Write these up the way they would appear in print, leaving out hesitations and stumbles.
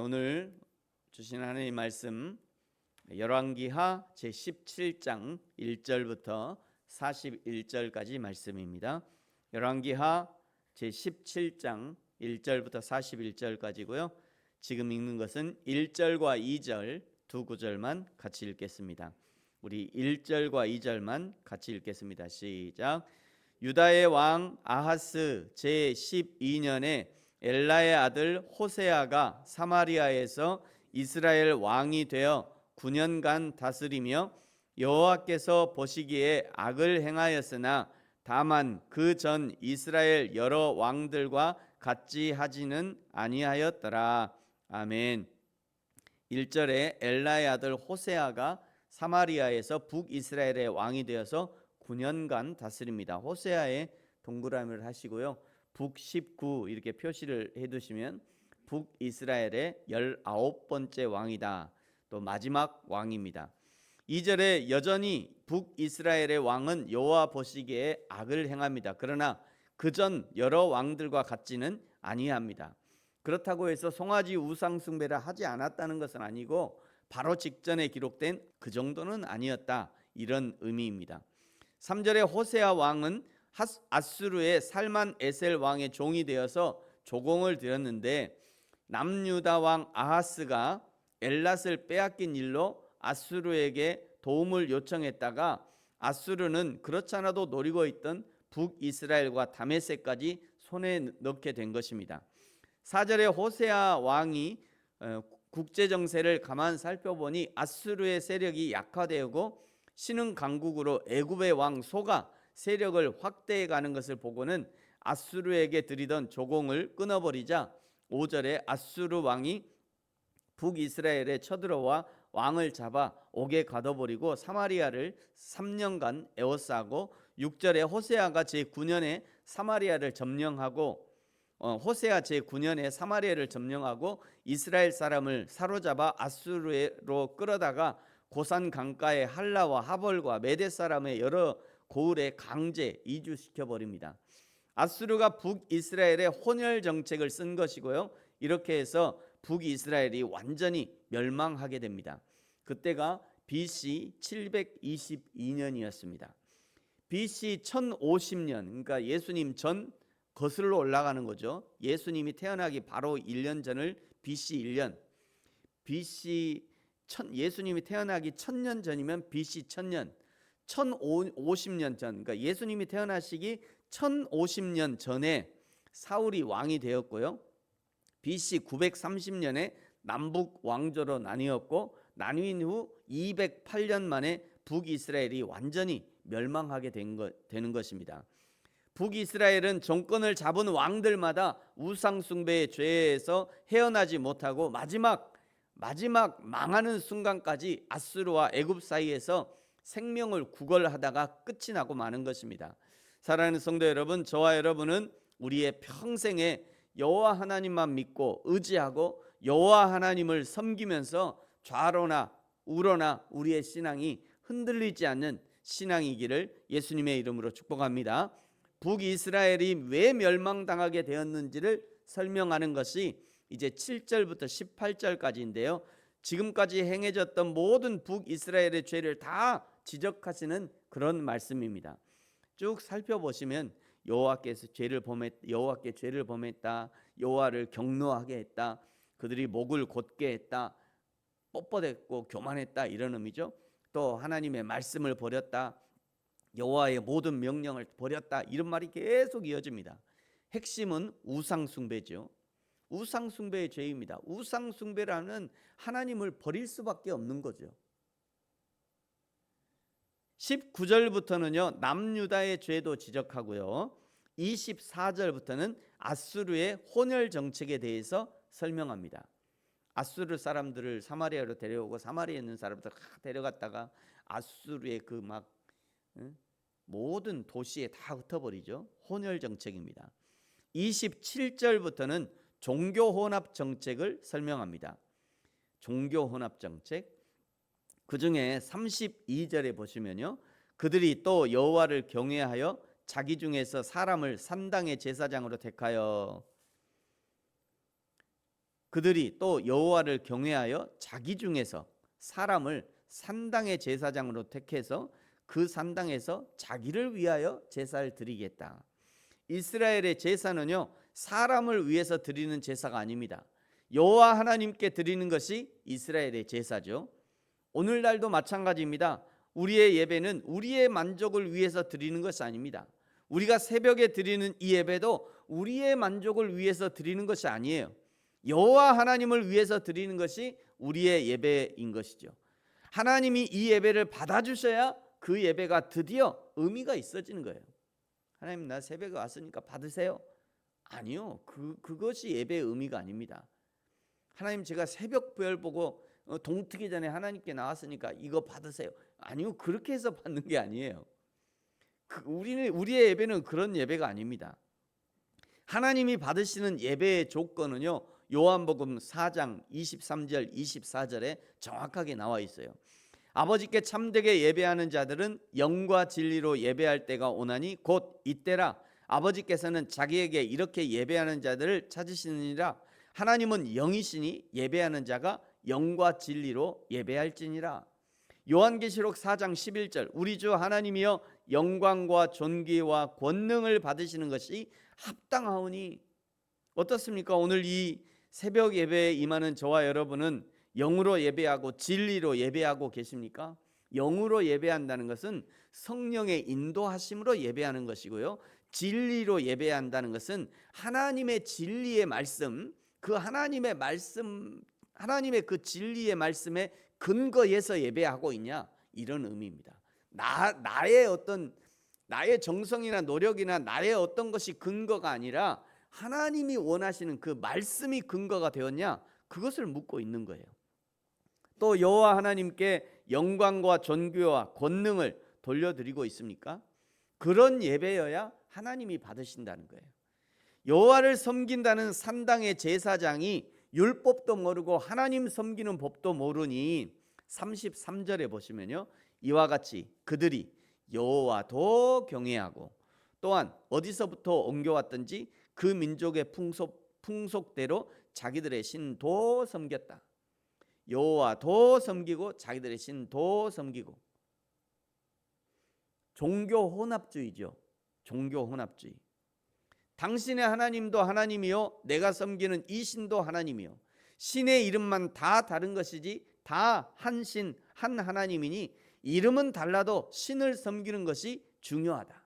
오늘 주신 하나님의 말씀 열왕기하 제17장 1절부터 41절까지 말씀입니다. 열왕기하 제17장 1절부터 41절까지고요. 지금 읽는 것은 1절과 2절 두 구절만 같이 읽겠습니다. 우리 1절과 2절만 같이 읽겠습니다. 시작. 유다의 왕 아하스 제12년에 엘라의 아들 호세아가 사마리아에서 이스라엘 왕이 되어 9년간 다스리며 여호와께서 보시기에 악을 행하였으나 다만 그 전 이스라엘 여러 왕들과 같이 하지는 아니하였더라. 아멘. 1절에 엘라의 아들 호세아가 사마리아에서 북이스라엘의 왕이 되어서 9년간 다스립니다. 호세아의 동그라미를 하시고요. 북19 이렇게 표시를 해두시면 북이스라엘의 19번째 왕이다. 또 마지막 왕입니다. 2절에 여전히 북이스라엘의 왕은 여호와 보시기에 악을 행합니다. 그러나 그전 여러 왕들과 같지는 아니합니다. 그렇다고 해서 송아지 우상 숭배를 하지 않았다는 것은 아니고 바로 직전에 기록된 그 정도는 아니었다. 이런 의미입니다. 3절에 호세아 왕은 아수르의 살만 에셀 왕의 종이 되어서 조공을 드렸는데 남유다 왕 아하스가 엘랏을 빼앗긴 일로 아수르에게 도움을 요청했다가 아수르는 그렇지 않아도 노리고 있던 북이스라엘과 다메섹까지 손에 넣게 된 것입니다. 4절에 호세아 왕이 국제정세를 가만 살펴보니 아수르의 세력이 약화되고 신흥 강국으로 애굽의 왕 소가 세력을 확대해 가는 것을 보고는 아수르에게 드리던 조공을 끊어버리자 5절에 아수르 왕이 북이스라엘에 쳐들어와 왕을 잡아 옥에 가둬버리고 사마리아를 3년간 에워싸고 6절에 호세아가 제9년에 사마리아를 점령하고 이스라엘 사람을 사로잡아 아수르로 끌어다가 고산 강가의 할라와 하볼과 메대 사람의 여러 고을에 강제 이주시켜 버립니다. 아수르가 북이스라엘의 혼혈 정책을 쓴 것이고요. 이렇게 해서 북이스라엘이 완전히 멸망하게 됩니다. 그때가 BC 722년이었습니다. BC 1050년, 그러니까 예수님 전 거슬러 올라가는 거죠. 예수님이 태어나기 바로 1년 전을 BC 1년, 예수님이 태어나기 1000년 전이면 BC 1000년, 1050년 전, 그러니까 예수님이 태어나시기 1050년 전에 사울이 왕이 되었고요. BC 930년에 남북 왕조로 나뉘었고 나뉜 후 208년 만에 북이스라엘이 완전히 멸망하게 되는 것입니다. 북이스라엘은 정권을 잡은 왕들마다 우상 숭배의 죄에서 헤어나지 못하고 마지막 망하는 순간까지 아수르와 애굽 사이에서 생명을 구걸하다가 끝이 나고 마는 것입니다. 사랑하는 성도 여러분, 저와 여러분은 우리의 평생에 여호와 하나님만 믿고 의지하고 여호와 하나님을 섬기면서 좌로나 우로나 우리의 신앙이 흔들리지 않는 신앙이기를 예수님의 이름으로 축복합니다. 북이스라엘이 왜 멸망당하게 되었는지를 설명하는 것이 이제 7절부터 18절까지인데요. 지금까지 행해졌던 모든 북이스라엘의 죄를 다 지적하시는 그런 말씀입니다. 쭉 살펴보시면 여호와께 죄를 범했다. 여호와를 경노하게 했다. 그들이 목을 곧게 했다. 뻣뻣했고 교만했다. 이런 의미죠. 또 하나님의 말씀을 버렸다. 여호와의 모든 명령을 버렸다. 이런 말이 계속 이어집니다. 핵심은 우상 숭배죠. 우상 숭배의 죄입니다. 우상 숭배라는 하나님을 버릴 수밖에 없는 거죠. 19절부터는요 남유다의 죄도 지적하고요. 24절부터는 아수르의 혼혈 정책에 대해서 설명합니다. 아수르 사람들을 사마리아로 데려오고 사마리아에 있는 사람들 데려갔다가 아수르의 그 모든 도시에 다 흩어버리죠. 혼혈 정책입니다. 27절부터는 종교 혼합 정책을 설명합니다. 종교 혼합 정책. 그 중에 32절에 보시면요. 그들이 또 여호와를 경외하여 자기 중에서 사람을 산당의 제사장으로 택하여 그들이 또 여호와를 경외하여 자기 중에서 사람을 산당의 제사장으로 택해서 그 산당에서 자기를 위하여 제사를 드리겠다. 이스라엘의 제사는요, 사람을 위해서 드리는 제사가 아닙니다. 여호와 하나님께 드리는 것이 이스라엘의 제사죠. 오늘날도 마찬가지입니다. 우리의 예배는 우리의 만족을 위해서 드리는 것이 아닙니다. 우리가 새벽에 드리는 이 예배도 우리의 만족을 위해서 드리는 것이 아니에요. 여호와 하나님을 위해서 드리는 것이 우리의 예배인 것이죠. 하나님이 이 예배를 받아주셔야 그 예배가 드디어 의미가 있어지는 거예요. 하나님, 나 새벽에 왔으니까 받으세요. 아니요, 그것이 예배의 의미가 아닙니다. 하나님, 제가 새벽별 보고 동트기 전에 하나님께 나왔으니까 이거 받으세요. 아니요, 그렇게 해서 받는 게 아니에요. 우리의 예배는 그런 예배가 아닙니다. 하나님이 받으시는 예배의 조건은요, 요한복음 4장 23절 24절에 정확하게 나와 있어요. 아버지께 참되게 예배하는 자들은 영과 진리로 예배할 때가 오나니 곧 이때라. 아버지께서는 자기에게 이렇게 예배하는 자들을 찾으시느니라. 하나님은 영이시니 예배하는 자가 영과 진리로 예배할지니라. 요한계시록 4장 11절 우리 주 하나님이여 영광과 존귀와 권능을 받으시는 것이 합당하오니. 어떻습니까? 오늘 이 새벽 예배에 임하는 저와 여러분은 영으로 예배하고 진리로 예배하고 계십니까? 영으로 예배한다는 것은 성령의 인도하심으로 예배하는 것이고요, 진리로 예배한다는 것은 하나님의 진리의 말씀, 그 하나님의 그 진리의 말씀에 근거해서 예배하고 있냐, 이런 의미입니다. 나의 정성이나 노력이나 나의 어떤 것이 근거가 아니라 하나님이 원하시는 그 말씀이 근거가 되었냐, 그것을 묻고 있는 거예요. 또 여호와 하나님께 영광과 존귀와 권능을 돌려드리고 있습니까? 그런 예배여야 하나님이 받으신다는 거예요. 여호와를 섬긴다는 산당의 제사장이 율법도 모르고 하나님 섬기는 법도 모르니 33절에 보시면요, 이와 같이 그들이 여호와도 경외하고 또한 어디서부터 옮겨왔든지 그 민족의 풍속대로 자기들의 신도 섬겼다. 여호와도 섬기고 자기들의 신도 섬기고. 종교 혼합주의죠. 종교 혼합주의. 당신의 하나님도 하나님이요, 내가 섬기는 이 신도 하나님이요. 신의 이름만 다 다른 것이지 다 한 신, 한 하나님이니 이름은 달라도 신을 섬기는 것이 중요하다.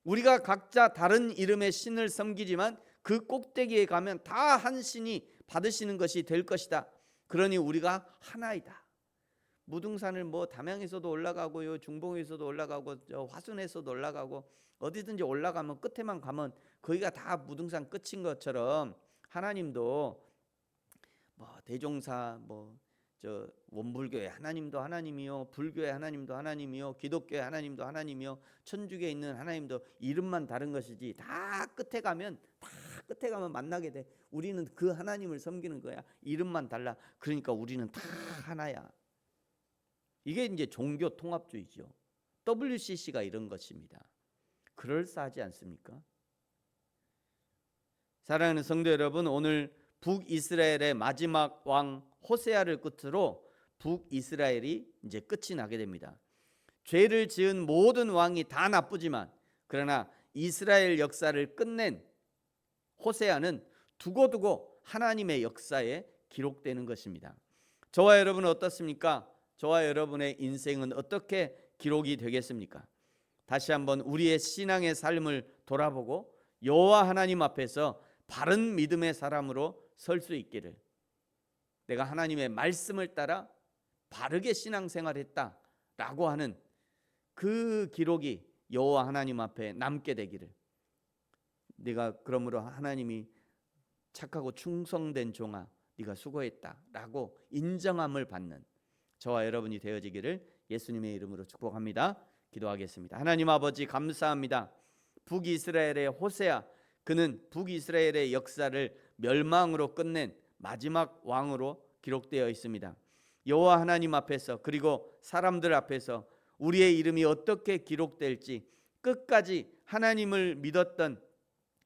우리가 각자 다른 이름의 신을 섬기지만 그 꼭대기에 가면 다 한 신이 받으시는 것이 될 것이다. 그러니 우리가 하나이다. 무등산을 담양에서도 올라가고요, 중봉에서도 올라가고, 화순에서도 올라가고, 어디든지 올라가면 끝에만 가면 거기가 다 무등산 끝인 것처럼 하나님도 대종사 원불교의 하나님도 하나님이요, 불교의 하나님도 하나님이요, 기독교의 하나님도 하나님이요, 천주교에 있는 하나님도 이름만 다른 것이지 다 끝에 가면 만나게 돼. 우리는 그 하나님을 섬기는 거야. 이름만 달라. 그러니까 우리는 다 하나야. 이게 이제 종교 통합주의죠. WCC가 이런 것입니다. 그럴싸하지 않습니까? 사랑하는 성도 여러분, 오늘 북이스라엘의 마지막 왕 호세아를 끝으로 북이스라엘이 이제 끝이 나게 됩니다. 죄를 지은 모든 왕이 다 나쁘지만 그러나 이스라엘 역사를 끝낸 호세아는 두고두고 하나님의 역사에 기록되는 것입니다. 저와 여러분은 어떻습니까? 저와 여러분의 인생은 어떻게 기록이 되겠습니까? 다시 한번 우리의 신앙의 삶을 돌아보고 여호와 하나님 앞에서 바른 믿음의 사람으로 설 수 있기를, 내가 하나님의 말씀을 따라 바르게 신앙생활했다라고 하는 그 기록이 여호와 하나님 앞에 남게 되기를, 네가 그러므로 하나님이 착하고 충성된 종아 네가 수고했다라고 인정함을 받는 저와 여러분이 되어지기를 예수님의 이름으로 축복합니다. 기도하겠습니다. 하나님 아버지, 감사합니다. 북이스라엘의 호세아, 그는 북이스라엘의 역사를 멸망으로 끝낸 마지막 왕으로 기록되어 있습니다. 여호와 하나님 앞에서 그리고 사람들 앞에서 우리의 이름이 어떻게 기록될지, 끝까지 하나님을 믿었던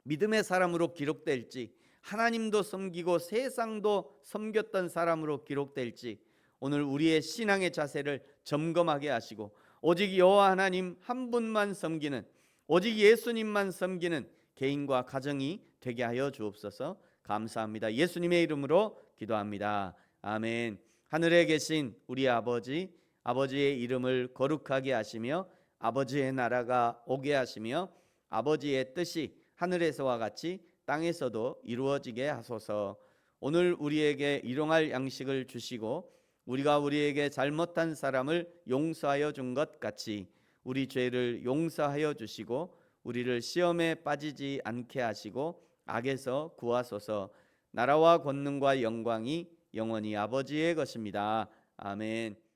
믿음의 사람으로 기록될지, 하나님도 섬기고 세상도 섬겼던 사람으로 기록될지 오늘 우리의 신앙의 자세를 점검하게 하시고 오직 여호와 하나님 한 분만 섬기는, 오직 예수님만 섬기는 개인과 가정이 되게 하여 주옵소서. 감사합니다. 예수님의 이름으로 기도합니다. 아멘. 하늘에 계신 우리 아버지, 아버지의 이름을 거룩하게 하시며 아버지의 나라가 오게 하시며 아버지의 뜻이 하늘에서와 같이 땅에서도 이루어지게 하소서. 오늘 우리에게 일용할 양식을 주시고 우리가 우리에게 잘못한 사람을 용서하여 준 것 같이 우리 죄를 용서하여 주시고 우리를 시험에 빠지지 않게 하시고 악에서 구하소서. 나라와 권능과 영광이 영원히 아버지의 것입니다. 아멘.